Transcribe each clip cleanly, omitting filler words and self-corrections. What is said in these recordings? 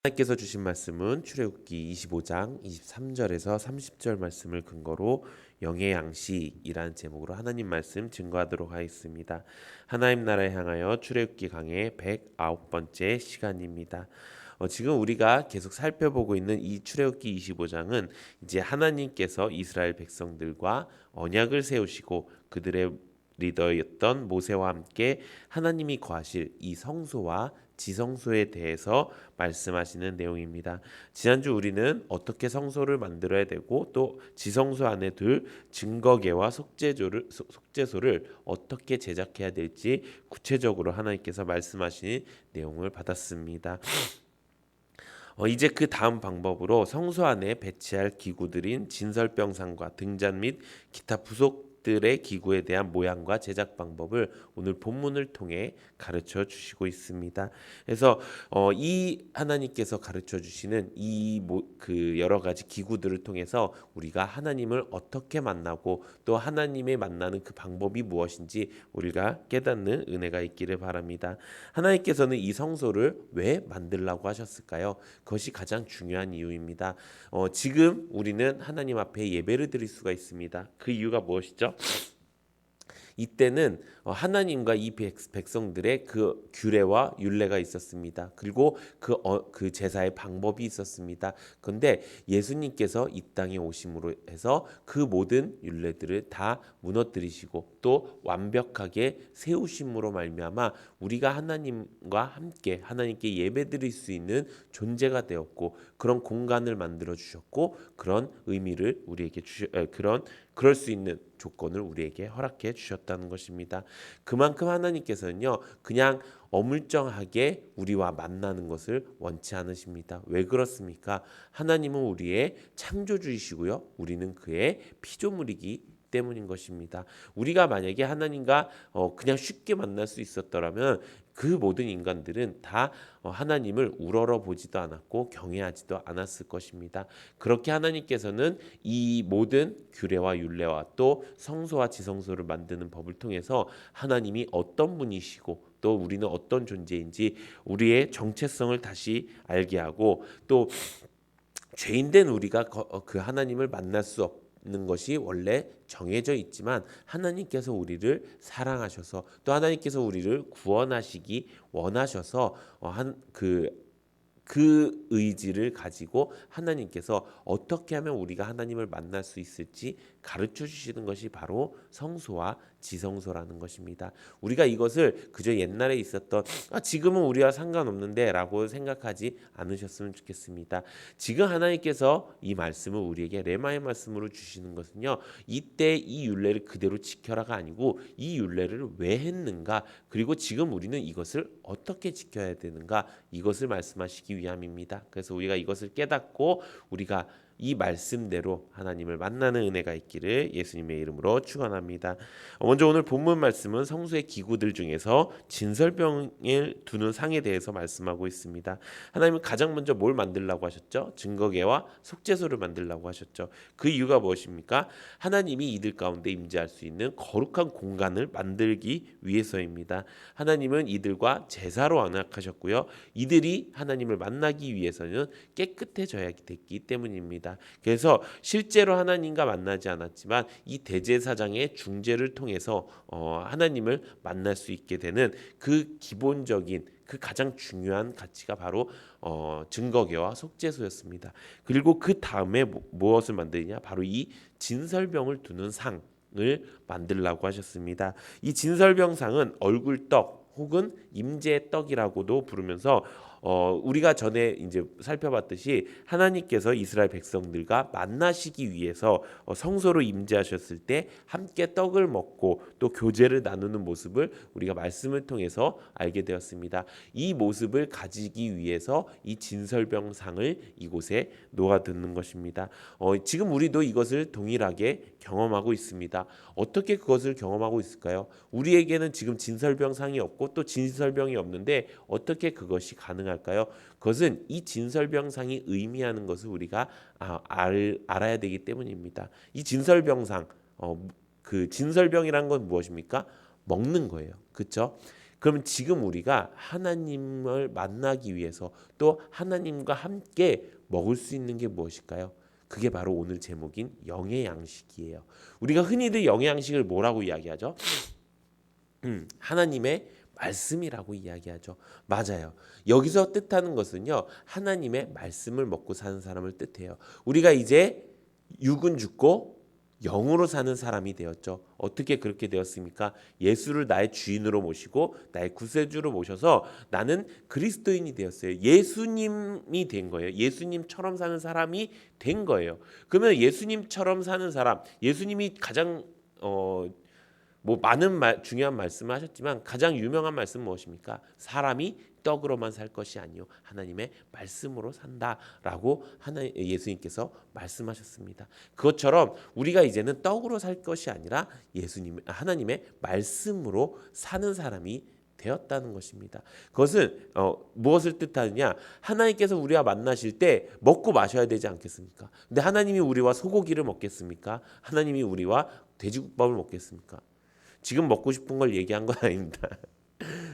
하나님께서 주신 말씀은 출애굽기 25장 23절에서 30절 말씀을 근거로 영의 양식이라는 제목으로 하나님 말씀 증거하도록 하겠습니다. 하나님 나라에 향하여 출애굽기 강의 109번째 시간입니다. 지금 우리가 계속 살펴보고 있는 이 출애굽기 25장은 이제 하나님께서 이스라엘 백성들과 언약을 세우시고 그들의 리더였던 모세와 함께 하나님이 거하실 이 성소와 지성소에 대해서 말씀하시는 내용입니다. 지난주 우리는 어떻게 성소를 만들어야 되고 또 지성소 안에 둘 증거계와 속죄소를 어떻게 제작해야 될지 구체적으로 하나님께서 말씀하신 내용을 받았습니다. 이제 그 다음 방법으로 성소 안에 배치할 기구들인 진설병상과 등잔 및 기타 부속들의 기구에 대한 모양과 제작 방법을 오늘 본문을 통해 가르쳐 주시고 있습니다. 그래서 이 하나님께서 가르쳐 주시는 그 여러 가지 기구들을 통해서 우리가 하나님을 어떻게 만나고 또 하나님의 만나는 그 방법이 무엇인지 우리가 깨닫는 은혜가 있기를 바랍니다. 하나님께서는 이 성소를 왜 만들라고 하셨을까요? 그것이 가장 중요한 이유입니다. 지금 우리는 하나님 앞에 예배를 드릴 수가 있습니다. 그 이유가 무엇이죠? 이때는 하나님과 이 백성들의 그 규례와 율례가 있었습니다. 그리고 그 제사의 방법이 있었습니다. 그런데 예수님께서 이 땅에 오심으로 해서 그 모든 율례들을 다 무너뜨리시고 또 완벽하게 세우심으로 말미암아 우리가 하나님과 함께 하나님께 예배드릴 수 있는 존재가 되었고 그런 공간을 만들어 주셨고 그런 의미를 우리에게 그럴 수 있는 조건을 우리에게 허락해 주셨다는 것입니다. 그만큼 하나님께서는요 그냥 어물쩡하게 우리와 만나는 것을 원치 않으십니다. 왜 그렇습니까? 하나님은 우리의 창조주이시고요 우리는 그의 피조물이기 때문인 것입니다. 우리가 만약에 하나님과 그냥 쉽게 만날 수 있었더라면 그 모든 인간들은 다 하나님을 우러러 보지도 않았고 경외하지도 않았을 것입니다. 그렇게 하나님께서는 이 모든 규례와 율례와 또 성소와 지성소를 만드는 법을 통해서 하나님이 어떤 분이시고 또 우리는 어떤 존재인지 우리의 정체성을 다시 알게 하고 또 죄인된 우리가 그 하나님을 만날 수 없는 것이 원래 정해져 있지만 하나님께서 우리를 사랑하셔서 또 하나님께서 우리를 구원하시기 원하셔서 그 의지를 가지고 하나님께서 어떻게 하면 우리가 하나님을 만날 수 있을지 가르쳐 주시는 것이 바로 성소와 지성소라는 것입니다. 우리가 이것을 그저 옛날에 있었던 지금은 우리와 상관없는데 라고 생각하지 않으셨으면 좋겠습니다. 지금 하나님께서 이 말씀을 우리에게 레마의 말씀으로 주시는 것은요 이때 이 율례를 그대로 지켜라가 아니고 이 율례를 왜 했는가 그리고 지금 우리는 이것을 어떻게 지켜야 되는가 이것을 말씀하시기 위함입니다. 그래서 우리가 이것을 깨닫고 우리가 이 말씀대로 하나님을 만나는 은혜가 있기를 예수님의 이름으로 축원합니다. 먼저 오늘 본문 말씀은 성소의 기구들 중에서 진설병을 두는 상에 대해서 말씀하고 있습니다. 하나님은 가장 먼저 뭘 만들라고 하셨죠? 증거궤와 속죄소를 만들라고 하셨죠. 그 이유가 무엇입니까? 하나님이 이들 가운데 임재할 수 있는 거룩한 공간을 만들기 위해서입니다. 하나님은 이들과 제사로 언약하셨고요. 이들이 하나님을 만나기 위해서는 깨끗해져야 됐기 때문입니다. 그래서 실제로 하나님과 만나지 않았지만 이 대제사장의 중재를 통해서 하나님을 만날 수 있게 되는 그 기본적인 그 가장 중요한 가치가 바로 증거궤와 속죄소였습니다. 그리고 그 다음에 무엇을 만드느냐? 바로 이 진설병을 두는 상을 만들라고 하셨습니다. 이 진설병상은 얼굴떡 혹은 임재의 떡이라고도 부르면서 우리가 전에 이제 살펴봤듯이 하나님께서 이스라엘 백성들과 만나시기 위해서 성소로 임재하셨을 때 함께 떡을 먹고 또 교제를 나누는 모습을 우리가 말씀을 통해서 알게 되었습니다. 이 모습을 가지기 위해서 이 진설병상을 이곳에 놓아두는 것입니다. 지금 우리도 이것을 동일하게 경험하고 있습니다. 어떻게 그것을 경험하고 있을까요? 우리에게는 지금 진설병상이 없고 또 진설병이 없는데 어떻게 그것이 가능할까요? 그것은 이 진설병상이 의미하는 것을 우리가 알아야 되기 때문입니다. 이 진설병상, 그 진설병이란 건 무엇입니까? 먹는 거예요. 그렇죠? 그러면 지금 우리가 하나님을 만나기 위해서 또 하나님과 함께 먹을 수 있는 게 무엇일까요? 그게 바로 오늘 제목인 영의 양식이에요. 우리가 흔히들 영의 양식을 뭐라고 이야기하죠? 하나님의 말씀이라고 이야기하죠. 맞아요. 여기서 뜻하는 것은요, 하나님의 말씀을 먹고 사는 사람을 뜻해요. 우리가 이제 육은 죽고 영으로 사는 사람이 되었죠. 어떻게 그렇게 되었습니까? 예수를 나의 주인으로 모시고 나의 구세주로 모셔서 나는 그리스도인이 되었어요. 예수님이 된 거예요. 예수님처럼 사는 사람이 된 거예요. 그러면 예수님처럼 사는 사람, 예수님이 가장 많은 중요한 말씀을 하셨지만 가장 유명한 말씀은 무엇입니까? 사람이 떡으로만 살 것이 아니요 하나님의 말씀으로 산다라고 예수님께서 말씀하셨습니다. 그것처럼 우리가 이제는 떡으로 살 것이 아니라 하나님의 말씀으로 사는 사람이 되었다는 것입니다. 그것은 무엇을 뜻하느냐? 하나님께서 우리와 만나실 때 먹고 마셔야 되지 않겠습니까? 근데 하나님이 우리와 소고기를 먹겠습니까? 하나님이 우리와 돼지국밥을 먹겠습니까? 지금 먹고 싶은 걸 얘기한 건 아닙니다.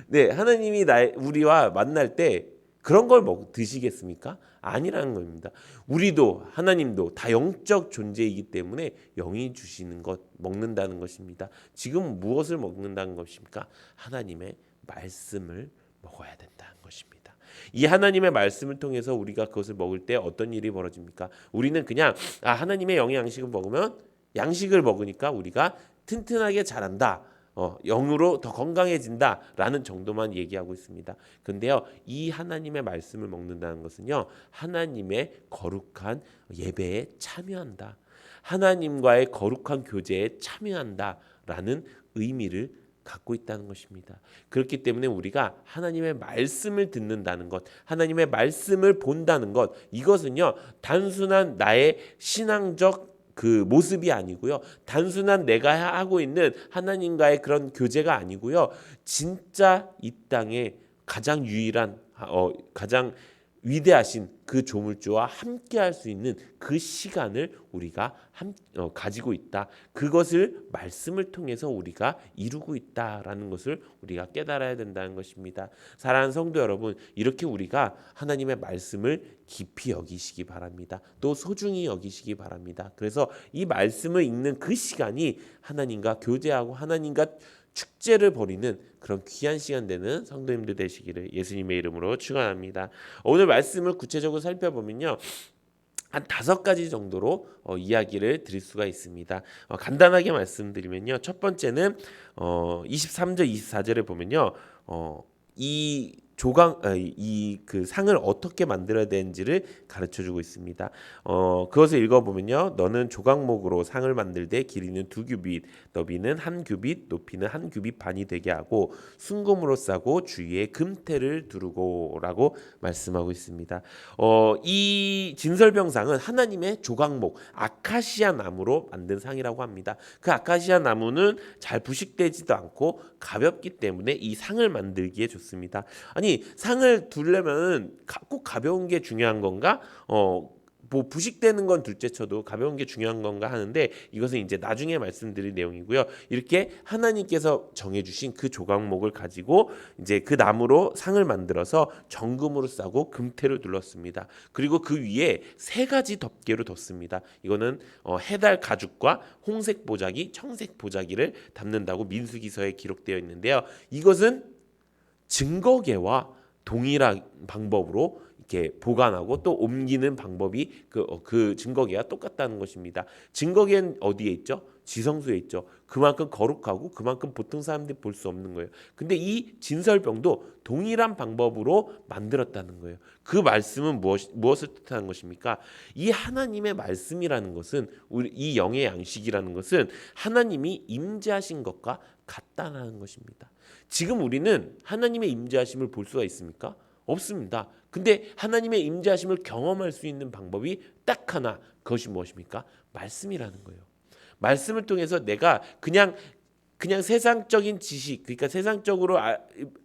네, 하나님이 우리와 만날 때 그런 걸 드시겠습니까? 아니라는 겁니다. 우리도 하나님도 다 영적 존재이기 때문에 영이 주시는 것 먹는다는 것입니다. 지금 무엇을 먹는다는 것입니까? 하나님의 말씀을 먹어야 된다는 것입니다. 이 하나님의 말씀을 통해서 우리가 그것을 먹을 때 어떤 일이 벌어집니까? 우리는 그냥 하나님의 영의 양식을 먹으면 양식을 먹으니까 우리가 튼튼하게 자란다. 영으로 더 건강해진다라는 정도만 얘기하고 있습니다. 근데요, 이 하나님의 말씀을 먹는다는 것은요, 하나님의 거룩한 예배에 참여한다. 하나님과의 거룩한 교제에 참여한다라는 의미를 갖고 있다는 것입니다. 그렇기 때문에 우리가 하나님의 말씀을 듣는다는 것, 하나님의 말씀을 본다는 것, 이것은요, 단순한 나의 신앙적 그 모습이 아니고요. 단순한 내가 하고 있는 하나님과의 그런 교제가 아니고요. 진짜 이 땅에 가장 유일한 가장 위대하신 그 조물주와 함께 할 수 있는 그 시간을 우리가 가지고 있다. 그것을 말씀을 통해서 우리가 이루고 있다라는 것을 우리가 깨달아야 된다는 것입니다. 사랑하는 성도 여러분, 이렇게 우리가 하나님의 말씀을 깊이 여기시기 바랍니다. 또 소중히 여기시기 바랍니다. 그래서 이 말씀을 읽는 그 시간이 하나님과 교제하고 하나님과 축제를 벌이는 그런 귀한 시간 되는 성도님들 되시기를 예수님의 이름으로 축원합니다. 오늘 말씀을 구체적으로 살펴보면요, 한 5가지 정도로 이야기를 드릴 수가 있습니다. 간단하게 말씀드리면요, 첫 번째는 23절 24절에 보면요, 이 그 상을 어떻게 만들어야 되는지를 가르쳐주고 있습니다. 그것을 읽어보면요, 너는 조각목으로 상을 만들되 길이는 2규빗, 너비는 1규빗, 높이는 1규빗 반이 되게 하고 순금으로 싸고 주위에 금테를 두르고라고 말씀하고 있습니다. 이 진설병상은 하나님의 조각목 아카시아 나무로 만든 상이라고 합니다. 그 아카시아 나무는 잘 부식되지도 않고 가볍기 때문에 이 상을 만들기에 좋습니다. 아니, 상을 두려면 꼭 가벼운 게 중요한 건가? 부식되는 건 둘째 쳐도 가벼운 게 중요한 건가 하는데, 이것은 이제 나중에 말씀드릴 내용이고요. 이렇게 하나님께서 정해주신 그 조각목을 가지고 이제 그 나무로 상을 만들어서 정금으로 싸고 금테를 둘렀습니다. 그리고 그 위에 3가지 덮개로 뒀습니다. 이거는 해달 가죽과 홍색 보자기, 청색 보자기를 담는다고 민수기서에 기록되어 있는데요. 이것은 증거계와 동일한 방법으로 이렇게 보관하고 또 옮기는 방법이 그 증거계와 똑같다는 것입니다. 증거계는 어디에 있죠? 지성소에 있죠. 그만큼 거룩하고 그만큼 보통 사람들이 볼 수 없는 거예요. 근데 이 진설병도 동일한 방법으로 만들었다는 거예요. 그 말씀은 무엇을 뜻하는 것입니까? 이 하나님의 말씀이라는 것은, 이 영의 양식이라는 것은 하나님이 임재하신 것과 같다는 것입니다. 지금 우리는 하나님의 임재하심을 볼 수가 있습니까? 없습니다. 근데 하나님의 임재하심을 경험할 수 있는 방법이 딱 하나, 그것이 무엇입니까? 말씀이라는 거예요. 말씀을 통해서 내가 그냥 그냥 세상적인 지식, 그러니까 세상적으로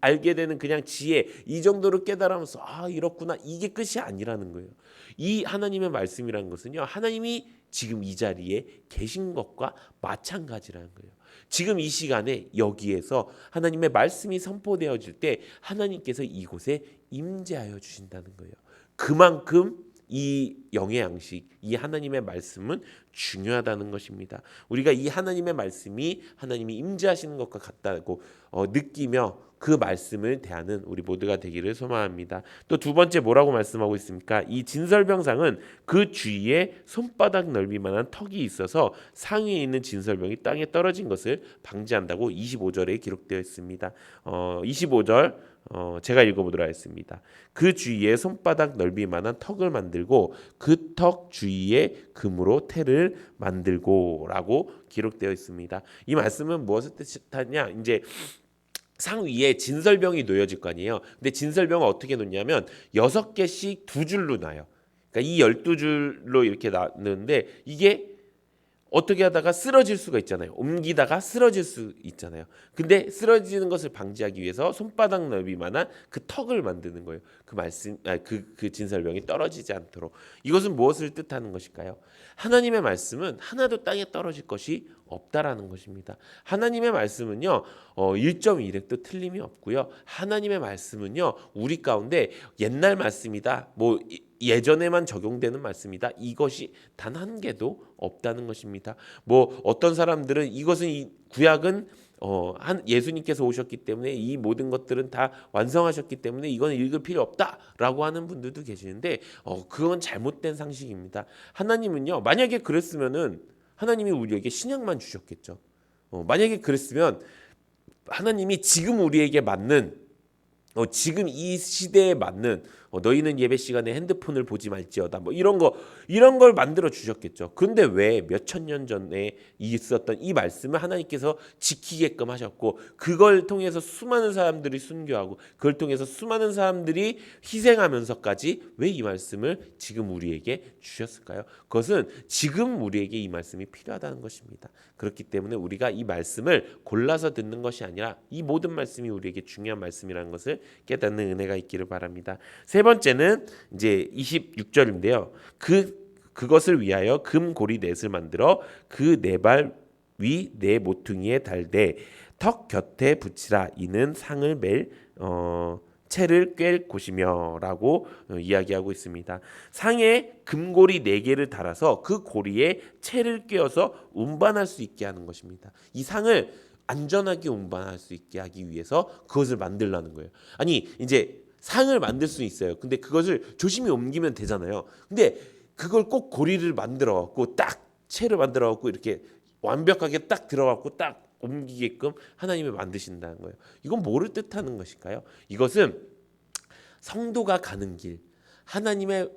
알게 되는 그냥 지혜, 이 정도로 깨달으면서 이렇구나, 이게 끝이 아니라는 거예요. 이 하나님의 말씀이라는 것은요, 하나님이 지금 이 자리에 계신 것과 마찬가지라는 거예요. 지금 이 시간에 여기에서 하나님의 말씀이 선포되어질 때 하나님께서 이곳에 임재하여 주신다는 거예요. 그만큼 이 영의 양식, 이 하나님의 말씀은 중요하다는 것입니다. 우리가 이 하나님의 말씀이 하나님이 임재하시는 것과 같다고 느끼며 그 말씀을 대하는 우리 모두가 되기를 소망합니다. 또 두 번째 뭐라고 말씀하고 있습니까? 이 진설병상은 그 주위에 손바닥 넓이만한 턱이 있어서 상위에 있는 진설병이 땅에 떨어진 것을 방지한다고 25절에 기록되어 있습니다. 25절 제가 읽어보도록 하겠습니다. 그 주위에 손바닥 넓이만한 턱을 만들고 그 턱 주위에 금으로 테를 만들고라고 기록되어 있습니다. 이 말씀은 무엇을 뜻하냐? 이제 상 위에 진설병이 놓여질 거 아니에요. 근데 진설병을 어떻게 놓냐면 6개씩 두 줄로 놔요. 그러니까 이 12줄로 이렇게 놨는데 이게 어떻게 하다가 쓰러질 수가 있잖아요. 옮기다가 쓰러질 수 있잖아요. 근데 쓰러지는 것을 방지하기 위해서 손바닥 넓이만한 그 턱을 만드는 거예요. 그 말씀, 그 진설병이 떨어지지 않도록. 이것은 무엇을 뜻하는 것일까요? 하나님의 말씀은 하나도 땅에 떨어질 것이 없다라는 것입니다. 하나님의 말씀은요, 1.1획도 틀림이 없고요. 하나님의 말씀은요, 우리 가운데 옛날 말씀이다, 뭐 예전에만 적용되는 말씀이다, 이것이 단 한 개도 없다는 것입니다. 뭐 어떤 사람들은 이것은 이 구약은 예수님께서 오셨기 때문에 이 모든 것들은 다 완성하셨기 때문에 이건 읽을 필요 없다라고 하는 분들도 계시는데 그건 잘못된 상식입니다. 하나님은요, 만약에 그랬으면은 하나님이 우리에게 신약만 주셨겠죠. 만약에 그랬으면 하나님이 지금 우리에게 맞는 지금 이 시대에 맞는 너희는 예배 시간에 핸드폰을 보지 말지어다, 뭐 이런 걸 만들어 주셨겠죠. 그런데 왜 몇천 년 전에 있었던 이 말씀을 하나님께서 지키게끔 하셨고, 그걸 통해서 수많은 사람들이 순교하고 그걸 통해서 수많은 사람들이 희생하면서까지 왜 이 말씀을 지금 우리에게 주셨을까요? 그것은 지금 우리에게 이 말씀이 필요하다는 것입니다. 그렇기 때문에 우리가 이 말씀을 골라서 듣는 것이 아니라 이 모든 말씀이 우리에게 중요한 말씀이라는 것을 깨닫는 은혜가 있기를 바랍니다. 세 번째는 이제 26절인데요. 그것을 위하여 금 고리 넷을 만들어 그 네 발 위 네 모퉁이에 달되 턱 곁에 붙이라. 이는 상을 맬 채를 꿰 곳이며라고 이야기하고 있습니다. 상에 금고리 4개를 달아서 그 고리에 채를 꿰어서 운반할 수 있게 하는 것입니다. 이 상을 안전하게 운반할 수 있게 하기 위해서 그것을 만들라는 거예요. 아니, 이제 상을 만들 수 있어요. 근데 그것을 조심히 옮기면 되잖아요. 근데 그걸 꼭 고리를 만들어 갖고 딱 채를 만들어 갖고 이렇게 완벽하게 딱 들어 갖고 딱 옮기게끔 하나님이 만드신다는 거예요. 이건 뭐를 뜻하는 것일까요? 이것은 성도가 가는 길, 하나님의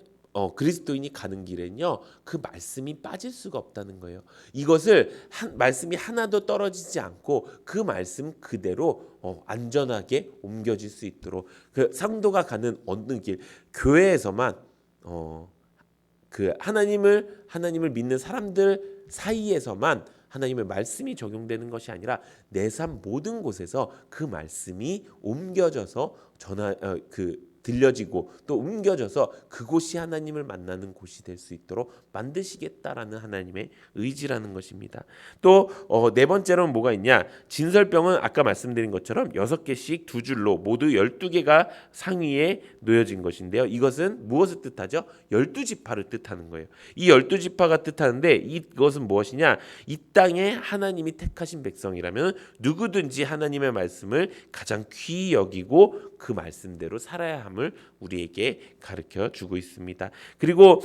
그리스도인이 가는 길에는요, 그 말씀이 빠질 수가 없다는 거예요. 이것을 말씀이 하나도 떨어지지 않고 그 말씀 그대로 안전하게 옮겨질 수 있도록, 그 성도가 가는 어느 길, 교회에서만 그 하나님을 믿는 사람들 사이에서만 하나님의 말씀이 적용되는 것이 아니라 내 삶 모든 곳에서 그 말씀이 옮겨져서 들려지고 또 옮겨져서 그곳이 하나님을 만나는 곳이 될 수 있도록 만드시겠다라는 하나님의 의지라는 것입니다. 또 네 번째로는 뭐가 있냐? 진설병은 아까 말씀드린 것처럼 6개씩 두 줄로 모두 12개가 상위에 놓여진 것인데요. 이것은 무엇을 뜻하죠? 12지파를 뜻하는 거예요. 이 12지파가 뜻하는데 이것은 무엇이냐? 이 땅에 하나님이 택하신 백성이라면 누구든지 하나님의 말씀을 가장 귀히 여기고 그 말씀대로 살아야 함을 우리에게 가르쳐 주고 있습니다. 그리고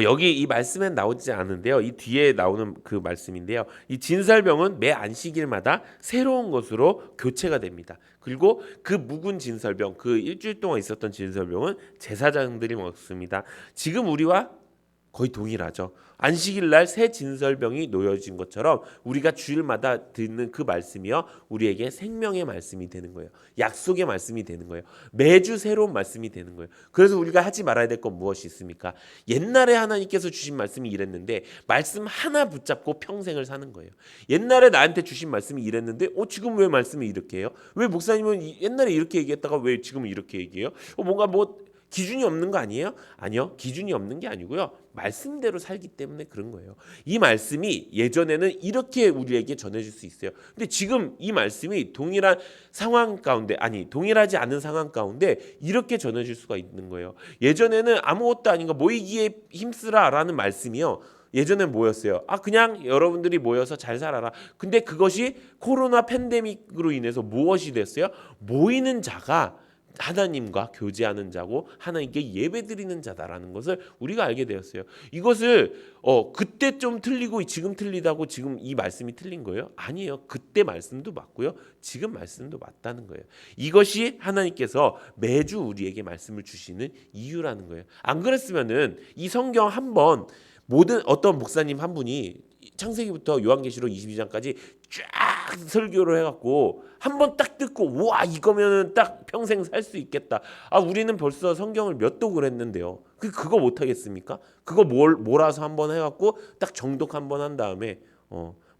여기 이 말씀엔 나오지 않은데요. 이 뒤에 나오는 그 말씀인데요. 이 진설병은 매 안식일마다 새로운 것으로 교체가 됩니다. 그리고 그 묵은 진설병, 그 일주일 동안 있었던 진설병은 제사장들이 먹습니다. 지금 우리와 거의 동일하죠. 안식일 날 새 진설병이 놓여진 것처럼 우리가 주일마다 듣는 그 말씀이요, 우리에게 생명의 말씀이 되는 거예요. 약속의 말씀이 되는 거예요. 매주 새로운 말씀이 되는 거예요. 그래서 우리가 하지 말아야 될 건 무엇이 있습니까? 옛날에 하나님께서 주신 말씀이 이랬는데 말씀 하나 붙잡고 평생을 사는 거예요. 옛날에 나한테 주신 말씀이 이랬는데 지금 왜 말씀이 이렇게 해요? 왜 목사님은 옛날에 이렇게 얘기했다가 왜 지금 이렇게 얘기해요? 뭔가 기준이 없는 거 아니에요? 아니요. 기준이 없는 게 아니고요. 말씀대로 살기 때문에 그런 거예요. 이 말씀이 예전에는 이렇게 우리에게 전해질 수 있어요. 근데 지금 이 말씀이 동일한 상황 가운데, 동일하지 않은 상황 가운데 이렇게 전해질 수가 있는 거예요. 예전에는 아무것도 아닌 거 모이기에 힘쓰라라는 말씀이요. 예전엔 뭐였어요? 그냥 여러분들이 모여서 잘 살아라. 근데 그것이 코로나 팬데믹으로 인해서 무엇이 됐어요? 모이는 자가 하나님과 교제하는 자고 하나님께 예배드리는 자다라는 것을 우리가 알게 되었어요. 이것을 그때 좀 틀리고 지금 틀리다고 지금 이 말씀이 틀린 거예요? 아니에요. 그때 말씀도 맞고요. 지금 말씀도 맞다는 거예요. 이것이 하나님께서 매주 우리에게 말씀을 주시는 이유라는 거예요. 안 그랬으면은 이 성경 한번 어떤 목사님 한 분이 창세기부터 요한계시록 22장까지 쫙 설교를 해갖고 한번 딱 듣고 와 이거면은 딱 평생 살 수 있겠다. 우리는 벌써 성경을 몇 독을 했는데요. 그거 못 하겠습니까? 그거 몰아서 한번 해갖고 딱 정독 한번 한 다음에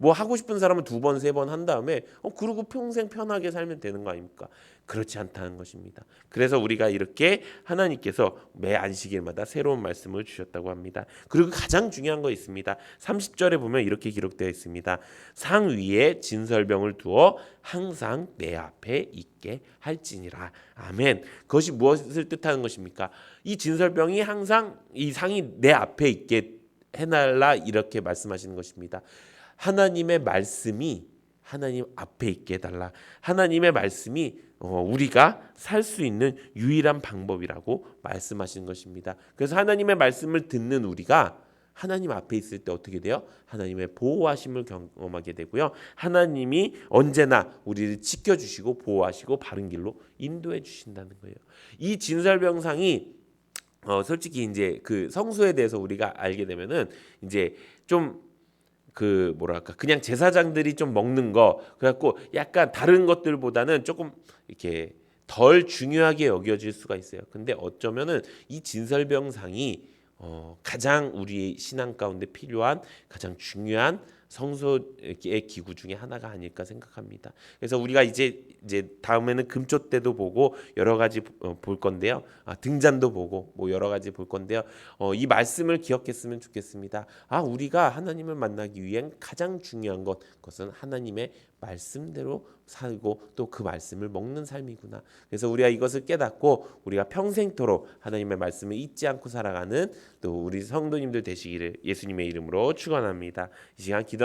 하고 싶은 사람은 2번, 3번 한 다음에 그러고 평생 편하게 살면 되는 거 아닙니까? 그렇지 않다는 것입니다. 그래서 우리가 이렇게 하나님께서 매 안식일마다 새로운 말씀을 주셨다고 합니다. 그리고 가장 중요한 거 있습니다. 30절에 보면 이렇게 기록되어 있습니다. 상 위에 진설병을 두어 항상 내 앞에 있게 할지니라. 아멘. 그것이 무엇을 뜻하는 것입니까? 이 진설병이 항상 이 상이 내 앞에 있게 해달라 이렇게 말씀하시는 것입니다. 하나님의 말씀이 하나님 앞에 있게 해달라. 하나님의 말씀이 우리가 살 수 있는 유일한 방법이라고 말씀하시는 것입니다. 그래서 하나님의 말씀을 듣는 우리가 하나님 앞에 있을 때 어떻게 돼요? 하나님의 보호하심을 경험하게 되고요. 하나님이 언제나 우리를 지켜주시고 보호하시고 바른 길로 인도해 주신다는 거예요. 이 진설병상이 솔직히 이제 그 성소에 대해서 우리가 알게 되면은 이제 좀 그냥 제사장들이 좀 먹는 거 그래갖고 약간 다른 것들보다는 조금 이렇게 덜 중요하게 여겨질 수가 있어요. 근데 어쩌면은 이 진설병상이 가장 우리 신앙 가운데 필요한 가장 중요한 성소의 기구 중에 하나가 아닐까 생각합니다. 그래서 우리가 이제 다음에는 금조 때도 보고 여러 가지 볼 건데요. 등잔도 보고 여러 가지 볼 건데요. 이 말씀을 기억했으면 좋겠습니다. 우리가 하나님을 만나기 위한 가장 중요한 그것은 하나님의 말씀대로 살고 또 그 말씀을 먹는 삶이구나. 그래서 우리가 이것을 깨닫고 우리가 평생토록 하나님의 말씀을 잊지 않고 살아가는 또 우리 성도님들 되시기를 예수님의 이름으로 축원합니다. 이 시간 기도